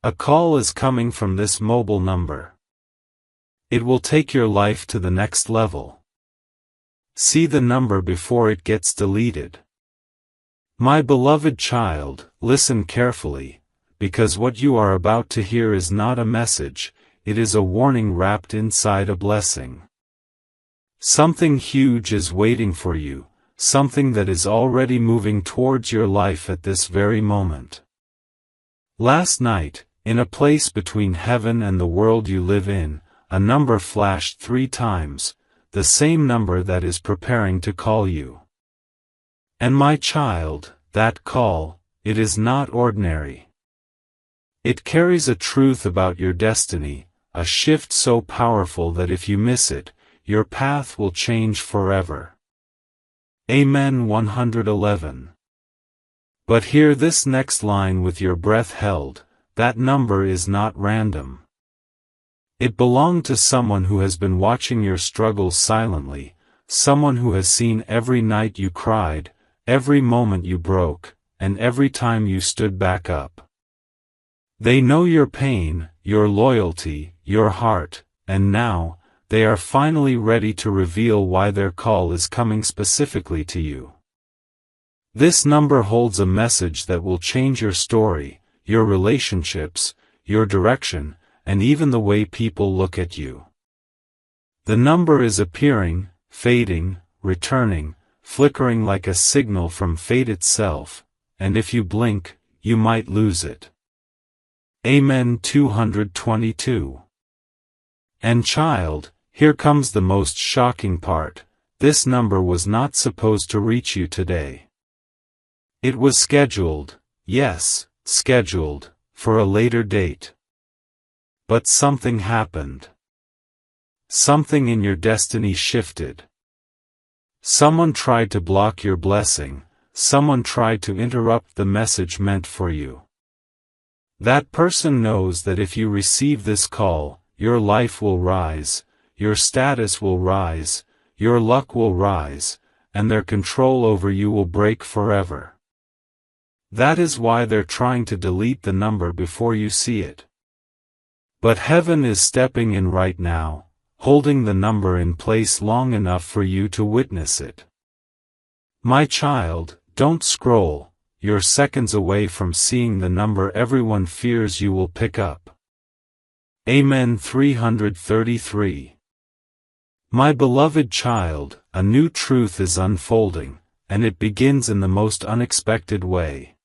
A call is coming from this mobile number. It will take your life to the next level. See the number before it gets deleted. My beloved child, listen carefully, because what you are about to hear is not a message, it is a warning wrapped inside a blessing. Something huge is waiting for you, something that is already moving towards your life at this very moment. Last night, in a place between heaven and the world you live in, a number flashed 3 times, the same number that is preparing to call you. And my child, that call, it is not ordinary. It carries a truth about your destiny, a shift so powerful that if you miss it, your path will change forever. Amen. 111. But hear this next line with your breath held, that number is not random. It belonged to someone who has been watching your struggles silently, someone who has seen every night you cried, every moment you broke, and every time you stood back up. They know your pain, your loyalty, your heart, and now, they are finally ready to reveal why their call is coming specifically to you. This number holds a message that will change your story, your relationships, your direction, and even the way people look at you. The number is appearing, fading, returning, flickering like a signal from fate itself, and if you blink, you might lose it. Amen. 222. And child, here comes the most shocking part, this number was not supposed to reach you today. It was scheduled, yes, scheduled, for a later date. But something happened. Something in your destiny shifted. Someone tried to block your blessing, someone tried to interrupt the message meant for you. That person knows that if you receive this call, your life will rise, your status will rise, your luck will rise, and their control over you will break forever. That is why they're trying to delete the number before you see it. But heaven is stepping in right now, holding the number in place long enough for you to witness it. My child, don't scroll, you're seconds away from seeing the number everyone fears you will pick up. Amen. 333. My beloved child, a new truth is unfolding, and it begins in the most unexpected way.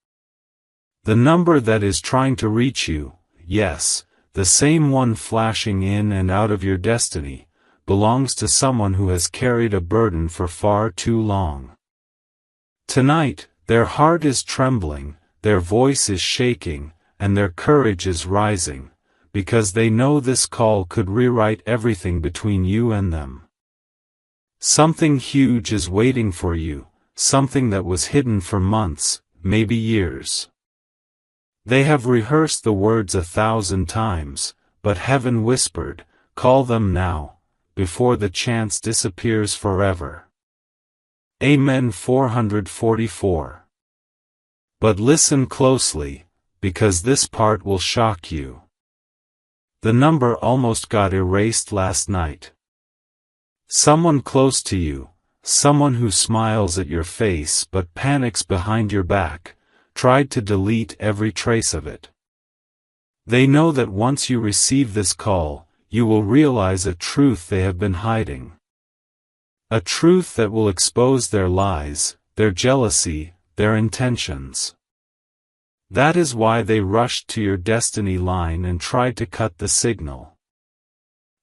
The number that is trying to reach you, yes, the same one flashing in and out of your destiny, belongs to someone who has carried a burden for far too long. Tonight, their heart is trembling, their voice is shaking, and their courage is rising, because they know this call could rewrite everything between you and them. Something huge is waiting for you, something that was hidden for months, maybe years. They have rehearsed the words 1,000 times, but heaven whispered, call them now, before the chance disappears forever. Amen. 444. But listen closely, because this part will shock you. The number almost got erased last night. Someone close to you, someone who smiles at your face but panics behind your back, tried to delete every trace of it. They know that once you receive this call, you will realize a truth they have been hiding. A truth that will expose their lies, their jealousy, their intentions. That is why they rushed to your destiny line and tried to cut the signal.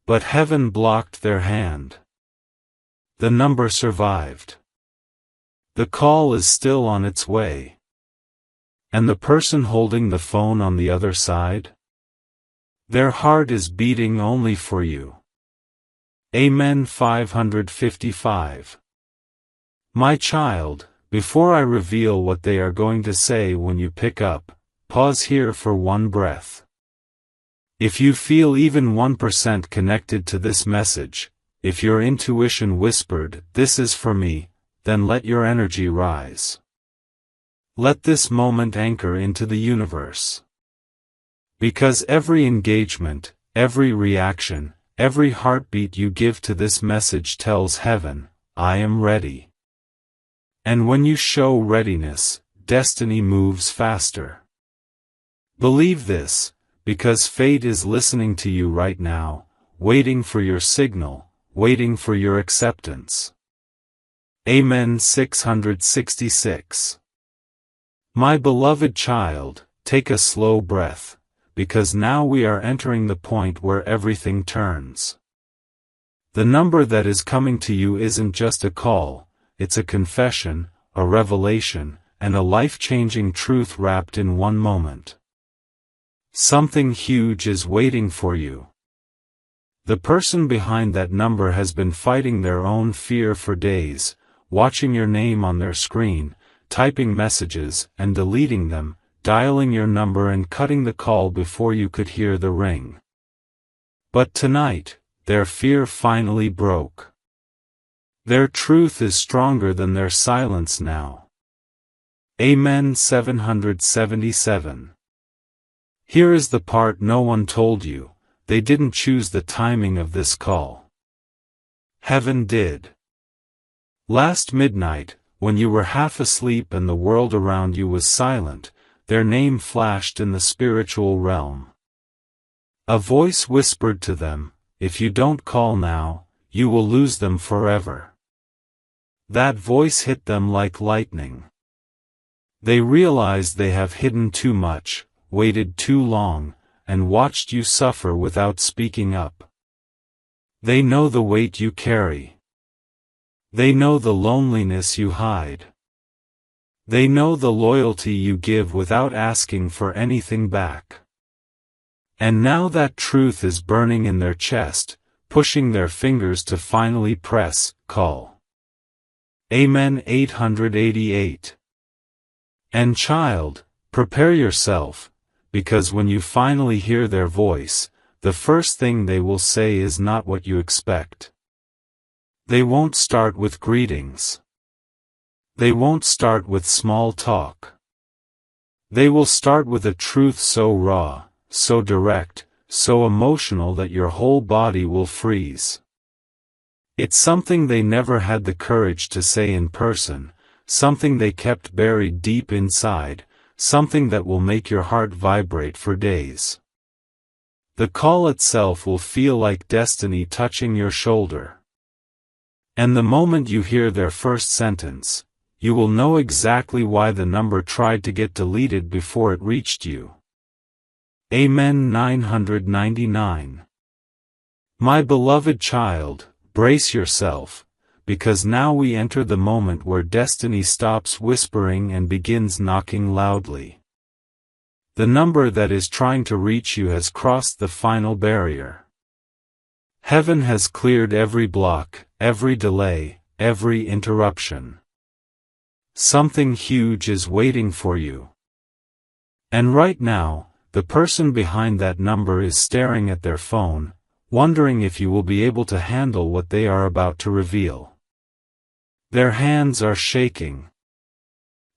But heaven blocked their hand. The number survived. The call is still on its way. And the person holding the phone on the other side? Their heart is beating only for you. Amen. 555. My child, before I reveal what they are going to say when you pick up, pause here for one breath. If you feel even 1% connected to this message, if your intuition whispered, "This is for me," then let your energy rise. Let this moment anchor into the universe. Because every engagement, every reaction, every heartbeat you give to this message tells heaven, I am ready. And when you show readiness, destiny moves faster. Believe this, because fate is listening to you right now, waiting for your signal, waiting for your acceptance. Amen. 666. My beloved child, take a slow breath, because now we are entering the point where everything turns. The number that is coming to you isn't just a call, it's a confession, a revelation, and a life-changing truth wrapped in one moment. Something huge is waiting for you. The person behind that number has been fighting their own fear for days, watching your name on their screen, typing messages and deleting them, dialing your number and cutting the call before you could hear the ring. But tonight, their fear finally broke. Their truth is stronger than their silence now. Amen. 777. Here is the part no one told you, they didn't choose the timing of this call. Heaven did. Last midnight, when you were half asleep and the world around you was silent, their name flashed in the spiritual realm. A voice whispered to them, if you don't call now, you will lose them forever. That voice hit them like lightning. They realized they have hidden too much, waited too long, and watched you suffer without speaking up. They know the weight you carry. They know the loneliness you hide. They know the loyalty you give without asking for anything back. And now that truth is burning in their chest, pushing their fingers to finally press call. Amen. 888. And child, prepare yourself, because when you finally hear their voice, the first thing they will say is not what you expect. They won't start with greetings. They won't start with small talk. They will start with a truth so raw, so direct, so emotional that your whole body will freeze. It's something they never had the courage to say in person, something they kept buried deep inside, something that will make your heart vibrate for days. The call itself will feel like destiny touching your shoulder. And the moment you hear their first sentence, you will know exactly why the number tried to get deleted before it reached you. Amen. 999. My beloved child, brace yourself, because now we enter the moment where destiny stops whispering and begins knocking loudly. The number that is trying to reach you has crossed the final barrier. Heaven has cleared every block, every delay, every interruption. Something huge is waiting for you. And right now, the person behind that number is staring at their phone, wondering if you will be able to handle what they are about to reveal. Their hands are shaking.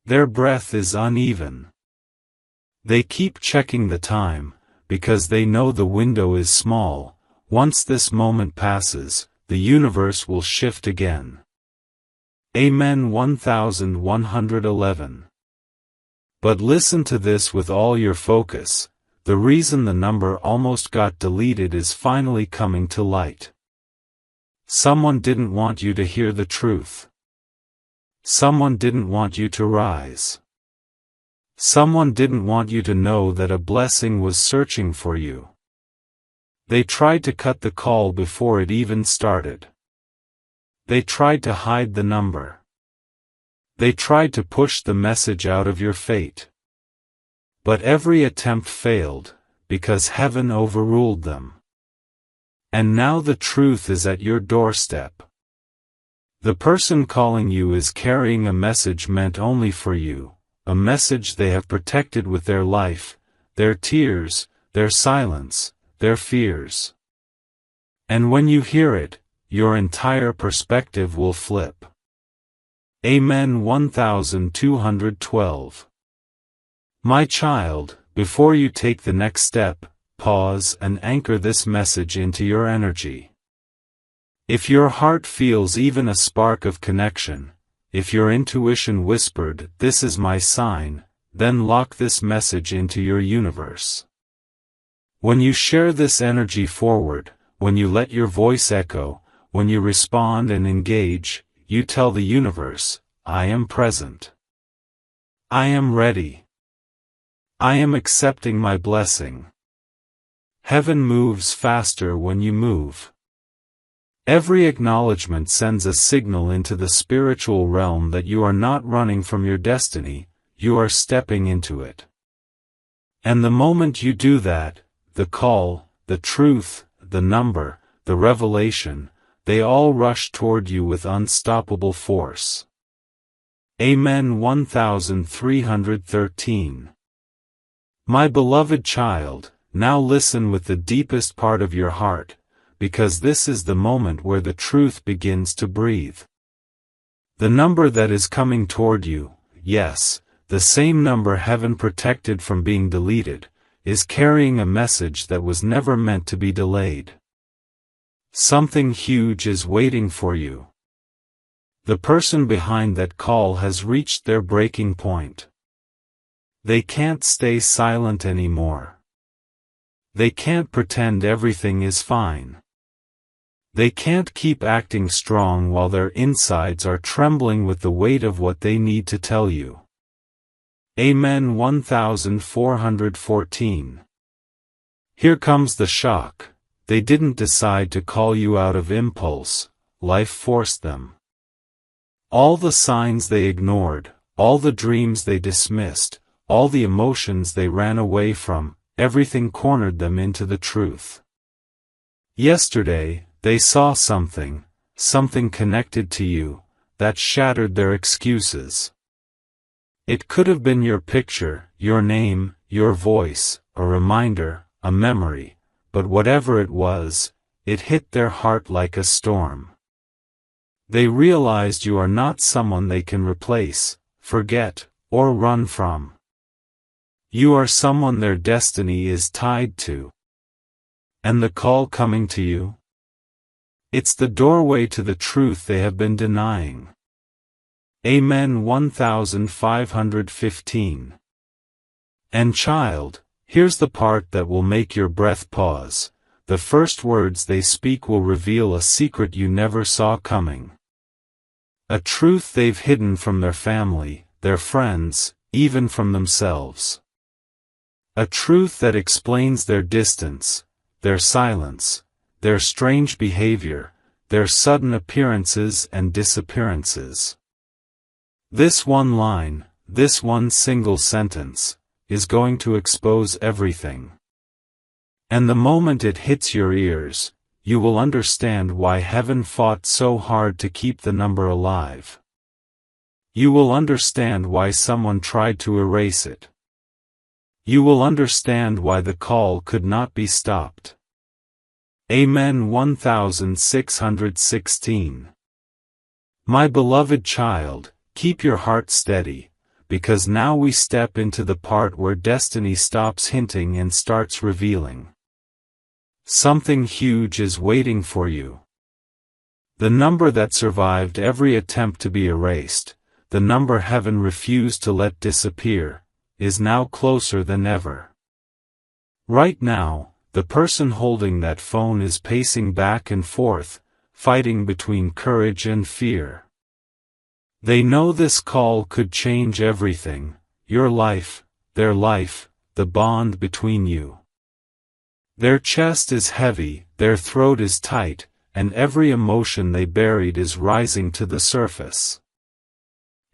Their breath is uneven. They keep checking the time, because they know the window is small. Once this moment passes, the universe will shift again. Amen. 1111. But listen to this with all your focus, the reason the number almost got deleted is finally coming to light. Someone didn't want you to hear the truth. Someone didn't want you to rise. Someone didn't want you to know that a blessing was searching for you. They tried to cut the call before it even started. They tried to hide the number. They tried to push the message out of your fate. But every attempt failed, because heaven overruled them. And now the truth is at your doorstep. The person calling you is carrying a message meant only for you, a message they have protected with their life, their tears, their silence, their fears. And when you hear it, your entire perspective will flip. Amen. 1212. My child, Before you take the next step, pause and anchor this message into your energy. If your heart feels even a spark of connection, if your intuition whispered, "This is my sign," then lock this message into your universe. When you share this energy forward, when you let your voice echo, when you respond and engage, you tell the universe, "I am present. I am ready. I am accepting my blessing." Heaven moves faster when you move. Every acknowledgement sends a signal into the spiritual realm that you are not running from your destiny, you are stepping into it. And the moment you do that, the call, the truth, the number, the revelation, they all rush toward you with unstoppable force. Amen. 1313. My beloved child, now listen with the deepest part of your heart, because this is the moment where the truth begins to breathe. The number that is coming toward you, yes, the same number heaven protected from being deleted, is carrying a message that was never meant to be delayed. Something huge is waiting for you. The person behind that call has reached their breaking point. They can't stay silent anymore. They can't pretend everything is fine. They can't keep acting strong while their insides are trembling with the weight of what they need to tell you. Amen. 1414. Here comes the shock. They didn't decide to call you out of impulse, life forced them. All the signs they ignored, all the dreams they dismissed, all the emotions they ran away from, everything cornered them into the truth. Yesterday, they saw something connected to you, that shattered their excuses. It could have been your picture, your name, your voice, a reminder, a memory, but whatever it was, it hit their heart like a storm. They realized you are not someone they can replace, forget, or run from. You are someone their destiny is tied to. And the call coming to you? It's the doorway to the truth they have been denying. Amen. 1515. And child, here's the part that will make your breath pause. The first words they speak will reveal a secret you never saw coming. A truth they've hidden from their family, their friends, even from themselves. A truth that explains their distance, their silence, their strange behavior, their sudden appearances and disappearances. This one line, this one single sentence, is going to expose everything. And the moment it hits your ears, you will understand why heaven fought so hard to keep the number alive. You will understand why someone tried to erase it. You will understand why the call could not be stopped. Amen. 1616. My beloved child, keep your heart steady, because now we step into the part where destiny stops hinting and starts revealing. Something huge is waiting for you. The number that survived every attempt to be erased, the number heaven refused to let disappear, is now closer than ever. Right now, the person holding that phone is pacing back and forth, fighting between courage and fear. They know this call could change everything, your life, their life, the bond between you. Their chest is heavy, their throat is tight, and every emotion they buried is rising to the surface.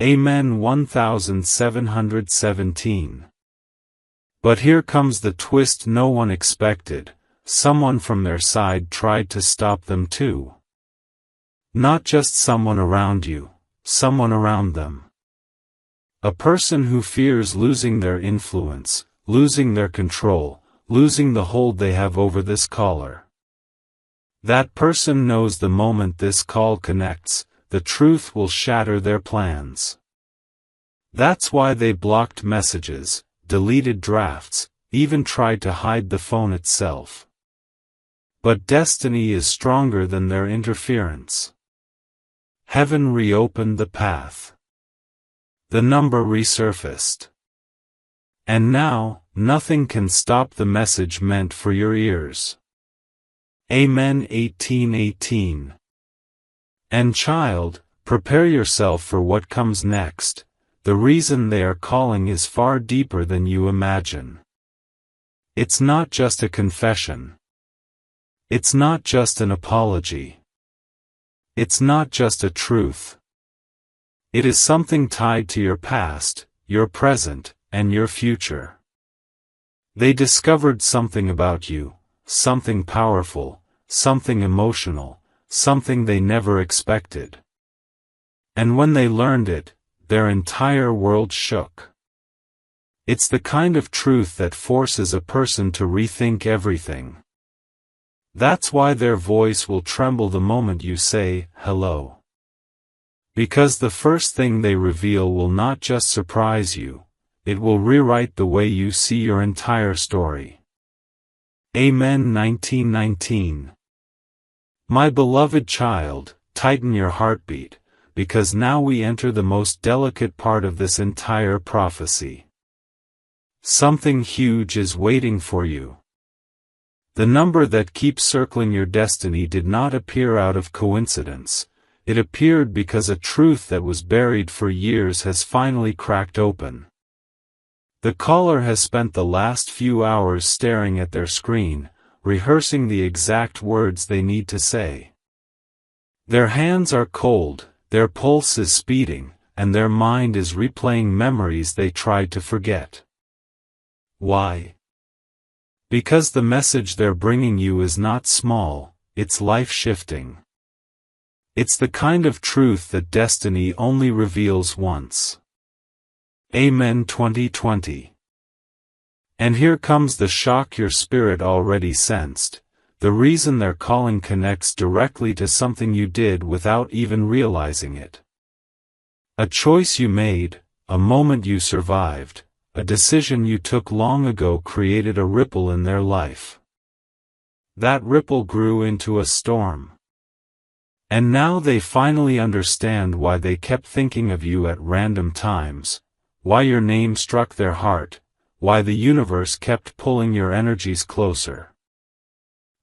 Amen. 1717. But here comes the twist no one expected. Someone from their side tried to stop them too. Not just someone around you, someone around them. A person who fears losing their influence, losing their control, losing the hold they have over this caller. That person knows the moment this call connects, the truth will shatter their plans. That's why they blocked messages, deleted drafts, even tried to hide the phone itself. But destiny is stronger than their interference. Heaven reopened the path. The number resurfaced. And now, nothing can stop the message meant for your ears. Amen. 18:18. And child, prepare yourself for what comes next. The reason they are calling is far deeper than you imagine. It's not just a confession. It's not just an apology. It's not just a truth. It is something tied to your past, your present, and your future. They discovered something about you, something powerful, something emotional, something they never expected. And when they learned it, their entire world shook. It's the kind of truth that forces a person to rethink everything. That's why their voice will tremble the moment you say, hello. Because the first thing they reveal will not just surprise you, it will rewrite the way you see your entire story. Amen. 19:19. My beloved child, tighten your heartbeat, because now we enter the most delicate part of this entire prophecy. Something huge is waiting for you. The number that keeps circling your destiny did not appear out of coincidence. It appeared because a truth that was buried for years has finally cracked open. The caller has spent the last few hours staring at their screen, rehearsing the exact words they need to say. Their hands are cold, their pulse is speeding, and their mind is replaying memories they tried to forget. Why? Because the message they're bringing you is not small, it's life-shifting. It's the kind of truth that destiny only reveals once. Amen. 2020. And here comes the shock your spirit already sensed. The reason they're calling connects directly to something you did without even realizing it. A choice you made, a moment you survived, a decision you took long ago created a ripple in their life. That ripple grew into a storm. And now they finally understand why they kept thinking of you at random times, why your name struck their heart, why the universe kept pulling your energies closer.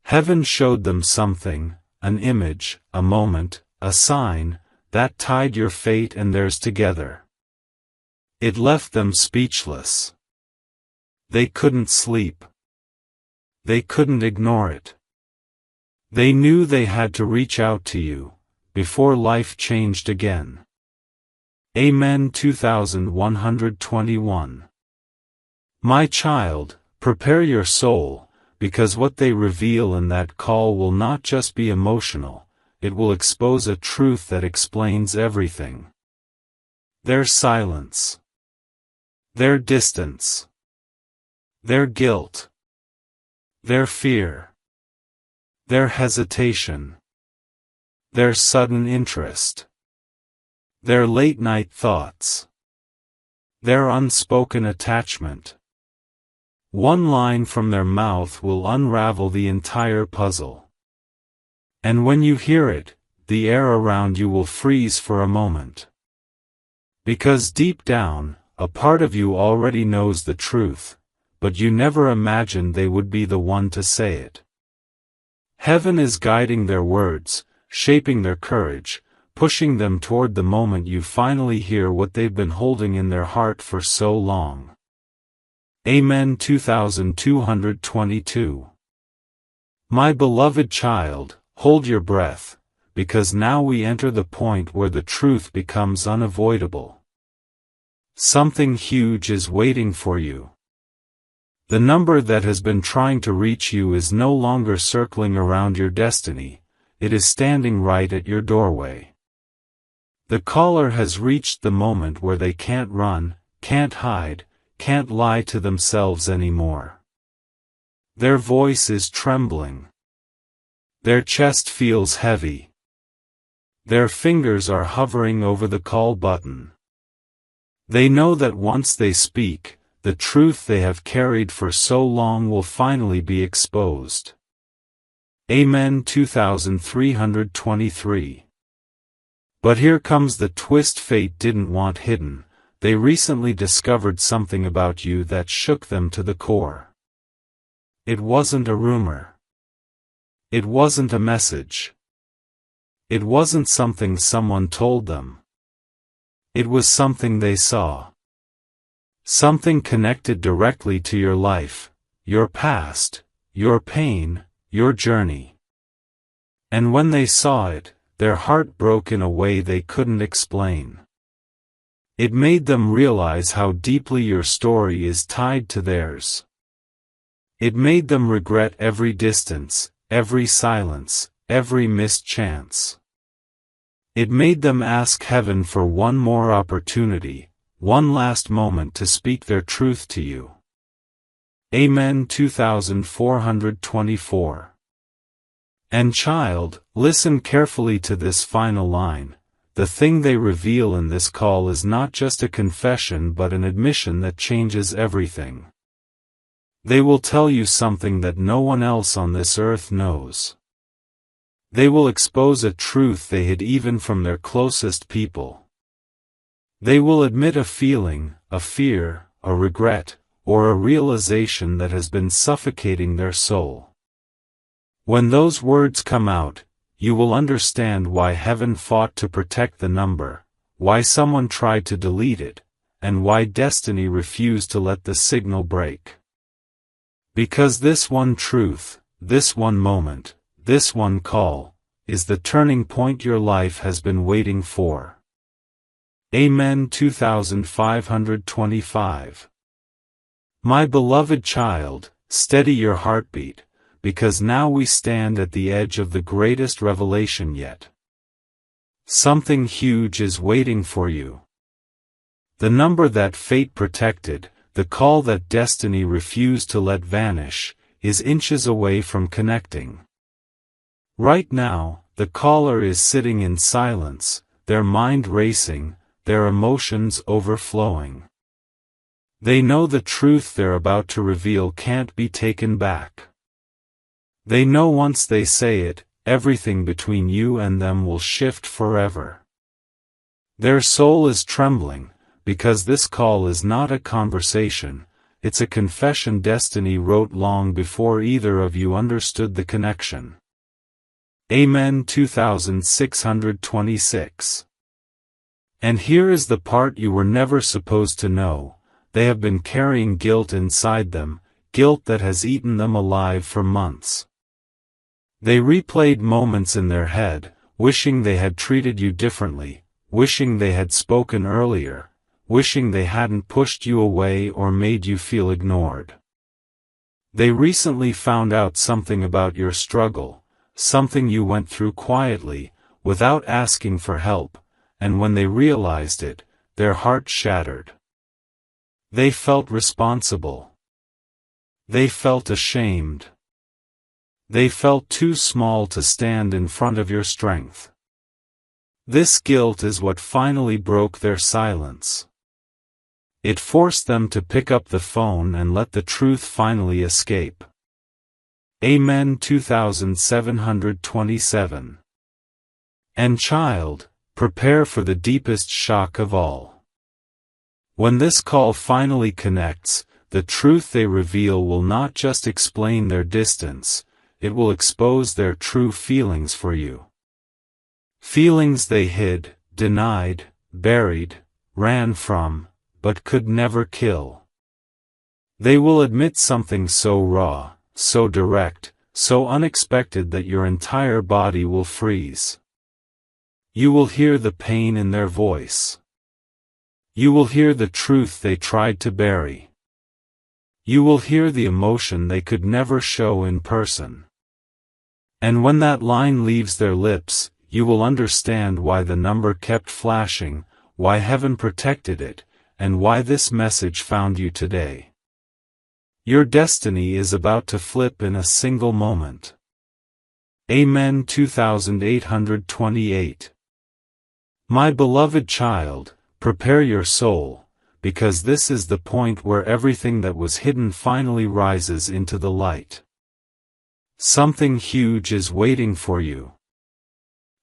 Heaven showed them something, an image, a moment, a sign, that tied your fate and theirs together. It left them speechless. They couldn't sleep. They couldn't ignore it. They knew they had to reach out to you, before life changed again. Amen. 2121. My child, prepare your soul, because what they reveal in that call will not just be emotional, it will expose a truth that explains everything. Their silence. Their distance. Their guilt. Their fear. Their hesitation. Their sudden interest. Their late-night thoughts. Their unspoken attachment. One line from their mouth will unravel the entire puzzle. And when you hear it, the air around you will freeze for a moment. Because deep down, a part of you already knows the truth, but you never imagined they would be the one to say it. Heaven is guiding their words, shaping their courage, pushing them toward the moment you finally hear what they've been holding in their heart for so long. Amen. 2222. My beloved child, hold your breath, because now we enter the point where the truth becomes unavoidable. Something huge is waiting for you. The number that has been trying to reach you is no longer circling around your destiny, it is standing right at your doorway. The caller has reached the moment where they can't run, can't hide, can't lie to themselves anymore. Their voice is trembling. Their chest feels heavy. Their fingers are hovering over the call button. They know that once they speak, the truth they have carried for so long will finally be exposed. Amen. 2323. But here comes the twist fate didn't want hidden. They recently discovered something about you that shook them to the core. It wasn't a rumor. It wasn't a message. It wasn't something someone told them. It was something they saw. Something connected directly to your life, your past, your pain, your journey. And when they saw it, their heart broke in a way they couldn't explain. It made them realize how deeply your story is tied to theirs. It made them regret every distance, every silence, every missed chance. It made them ask heaven for one more opportunity, one last moment to speak their truth to you. Amen. 2424. And child, listen carefully to this final line. The thing they reveal in this call is not just a confession but an admission that changes everything. They will tell you something that no one else on this earth knows. They will expose a truth they hid even from their closest people. They will admit a feeling, a fear, a regret, or a realization that has been suffocating their soul. When those words come out, you will understand why heaven fought to protect the number, why someone tried to delete it, and why destiny refused to let the signal break. Because this one truth, this one moment, this one call, is the turning point your life has been waiting for. Amen. 2525. My beloved child, steady your heartbeat, because now we stand at the edge of the greatest revelation yet. Something huge is waiting for you. The number that fate protected, the call that destiny refused to let vanish, is inches away from connecting. Right now, the caller is sitting in silence, their mind racing, their emotions overflowing. They know the truth they're about to reveal can't be taken back. They know once they say it, everything between you and them will shift forever. Their soul is trembling, because this call is not a conversation, it's a confession destiny wrote long before either of you understood the connection. Amen. 2626. And here is the part you were never supposed to know. They have been carrying guilt inside them, guilt that has eaten them alive for months. They replayed moments in their head, wishing they had treated you differently, wishing they had spoken earlier, wishing they hadn't pushed you away or made you feel ignored. They recently found out something about your struggle, something you went through quietly, without asking for help, and when they realized it, their heart shattered. They felt responsible. They felt ashamed. They felt too small to stand in front of your strength. This guilt is what finally broke their silence. It forced them to pick up the phone and let the truth finally escape. Amen. 2727. And child, prepare for the deepest shock of all. When this call finally connects, the truth they reveal will not just explain their distance, it will expose their true feelings for you. Feelings they hid, denied, buried, ran from, but could never kill. They will admit something so raw, so direct, so unexpected that your entire body will freeze. You will hear the pain in their voice. You will hear the truth they tried to bury. You will hear the emotion they could never show in person. And when that line leaves their lips, you will understand why the number kept flashing, why heaven protected it, and why this message found you today. Your destiny is about to flip in a single moment. Amen. 2828. My beloved child, prepare your soul, because this is the point where everything that was hidden finally rises into the light. Something huge is waiting for you.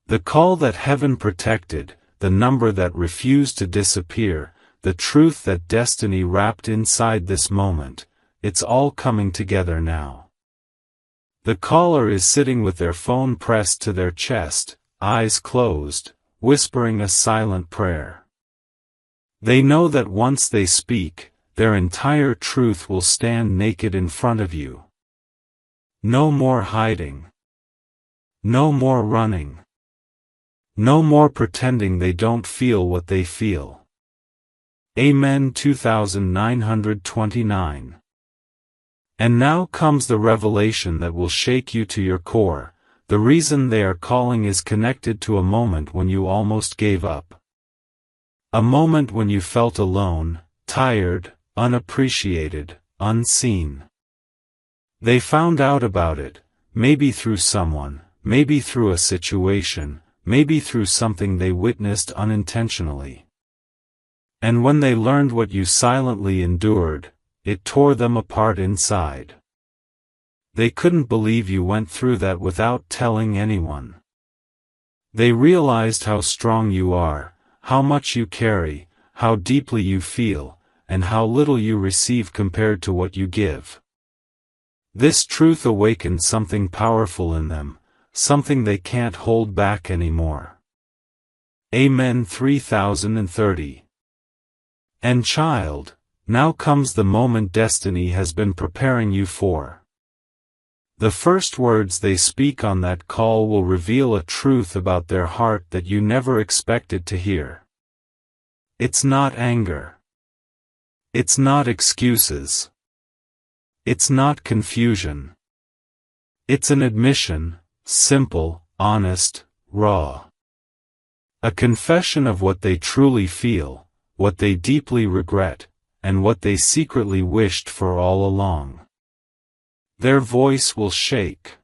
The call that heaven protected, the number that refused to disappear, the truth that destiny wrapped inside this moment, it's all coming together now. The caller is sitting with their phone pressed to their chest, eyes closed, whispering a silent prayer. They know that once they speak, their entire truth will stand naked in front of you. No more hiding. No more running. No more pretending they don't feel what they feel. Amen. 2929. And now comes the revelation that will shake you to your core. The reason they are calling is connected to a moment when you almost gave up. A moment when you felt alone, tired, unappreciated, unseen. They found out about it, maybe through someone, maybe through a situation, maybe through something they witnessed unintentionally. And when they learned what you silently endured, it tore them apart inside. They couldn't believe you went through that without telling anyone. They realized how strong you are, how much you carry, how deeply you feel, and how little you receive compared to what you give. This truth awakened something powerful in them, something they can't hold back anymore. Amen. 3030. And child, now comes the moment destiny has been preparing you for. The first words they speak on that call will reveal a truth about their heart that you never expected to hear. It's not anger. It's not excuses. It's not confusion. It's an admission, simple, honest, raw. A confession of what they truly feel, what they deeply regret, and what they secretly wished for all along. Their voice will shake.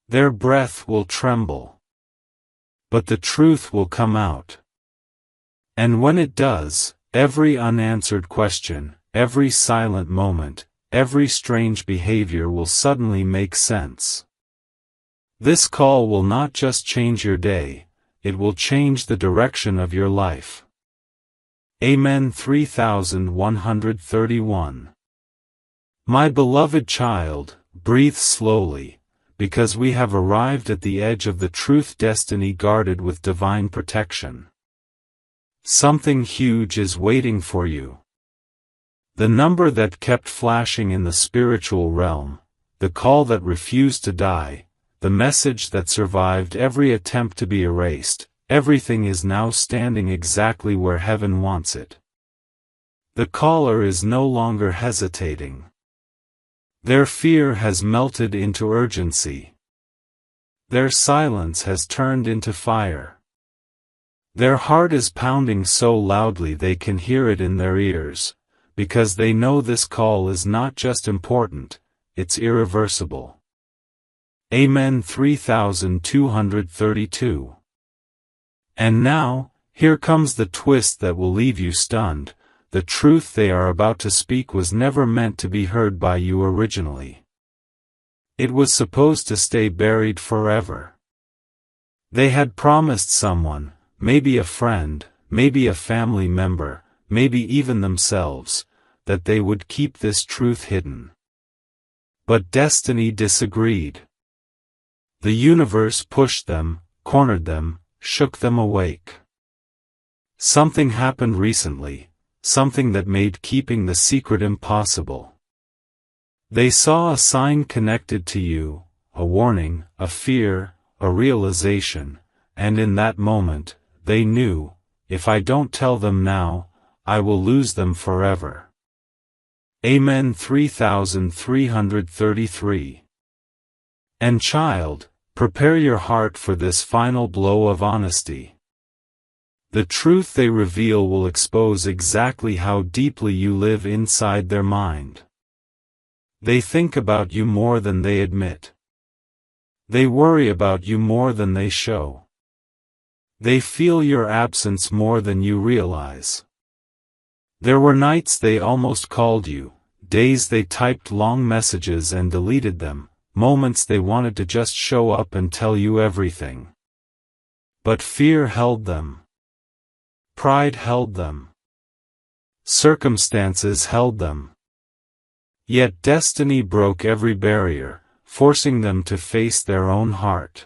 Their breath will tremble. But the truth will come out. And when it does, every unanswered question, every silent moment, every strange behavior will suddenly make sense. This call will not just change your day, it will change the direction of your life. Amen. 3131. My beloved child, breathe slowly, because we have arrived at the edge of the truth destiny guarded with divine protection. Something huge is waiting for you. The number that kept flashing in the spiritual realm, the call that refused to die, the message that survived every attempt to be erased, everything is now standing exactly where heaven wants it. The caller is no longer hesitating. Their fear has melted into urgency. Their silence has turned into fire. Their heart is pounding so loudly they can hear it in their ears, because they know this call is not just important, it's irreversible. Amen. 3232. And now, here comes the twist that will leave you stunned. The truth they are about to speak was never meant to be heard by you originally. It was supposed to stay buried forever. They had promised someone, maybe a friend, maybe a family member, maybe even themselves, that they would keep this truth hidden. But destiny disagreed. The universe pushed them, cornered them, shook them awake. Something happened recently, something that made keeping the secret impossible. They saw a sign connected to you, a warning, a fear, a realization, and in that moment, they knew, if I don't tell them now, I will lose them forever. Amen. 3333. And child, prepare your heart for this final blow of honesty. The truth they reveal will expose exactly how deeply you live inside their mind. They think about you more than they admit. They worry about you more than they show. They feel your absence more than you realize. There were nights they almost called you, days they typed long messages and deleted them, moments they wanted to just show up and tell you everything. But fear held them. Pride held them. Circumstances held them. Yet destiny broke every barrier, forcing them to face their own heart.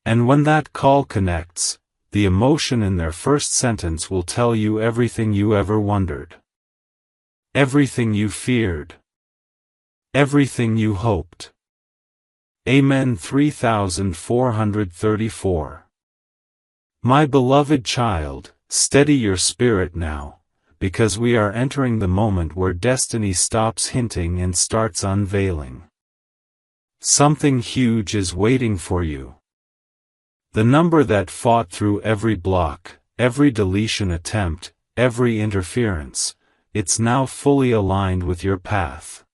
And when that call connects, the emotion in their first sentence will tell you everything you ever wondered. Everything you feared. Everything you hoped. Amen. 3434. My beloved child, steady your spirit now, because we are entering the moment where destiny stops hinting and starts unveiling. Something huge is waiting for you. The number that fought through every block, every deletion attempt, every interference, it's now fully aligned with your path.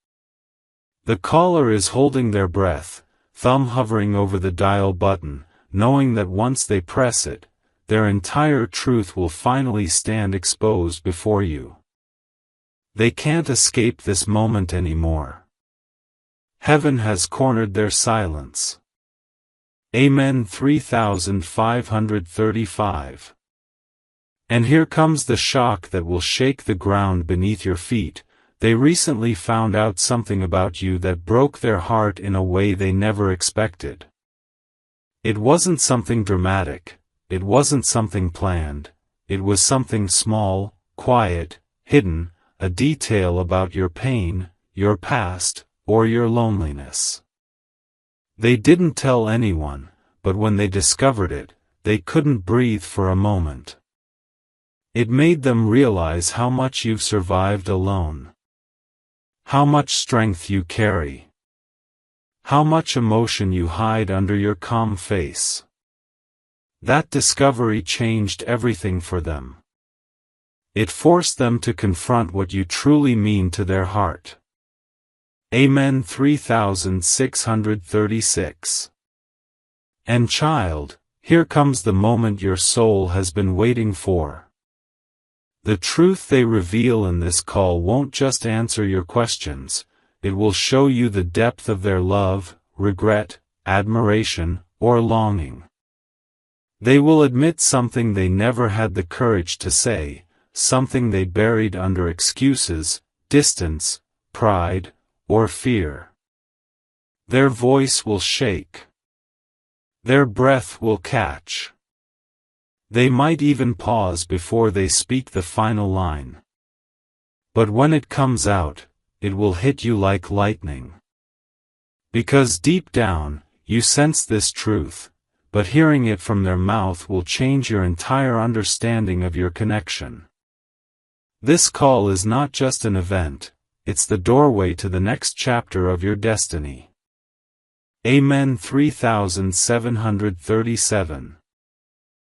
The caller is holding their breath, thumb hovering over the dial button, knowing that once they press it, their entire truth will finally stand exposed before you. They can't escape this moment anymore. Heaven has cornered their silence. Amen. 3535. And here comes the shock that will shake the ground beneath your feet. They recently found out something about you that broke their heart in a way they never expected. It wasn't something dramatic, it wasn't something planned, it was something small, quiet, hidden, a detail about your pain, your past, or your loneliness. They didn't tell anyone, but when they discovered it, they couldn't breathe for a moment. It made them realize how much you've survived alone. How much strength you carry. How much emotion you hide under your calm face. That discovery changed everything for them. It forced them to confront what you truly mean to their heart. Amen. 3636. And child, here comes the moment your soul has been waiting for. The truth they reveal in this call won't just answer your questions, it will show you the depth of their love, regret, admiration, or longing. They will admit something they never had the courage to say, something they buried under excuses, distance, pride, or fear. Their voice will shake. Their breath will catch. They might even pause before they speak the final line. But when it comes out, it will hit you like lightning. Because deep down, you sense this truth, but hearing it from their mouth will change your entire understanding of your connection. This call is not just an event, it's the doorway to the next chapter of your destiny. Amen. 3737.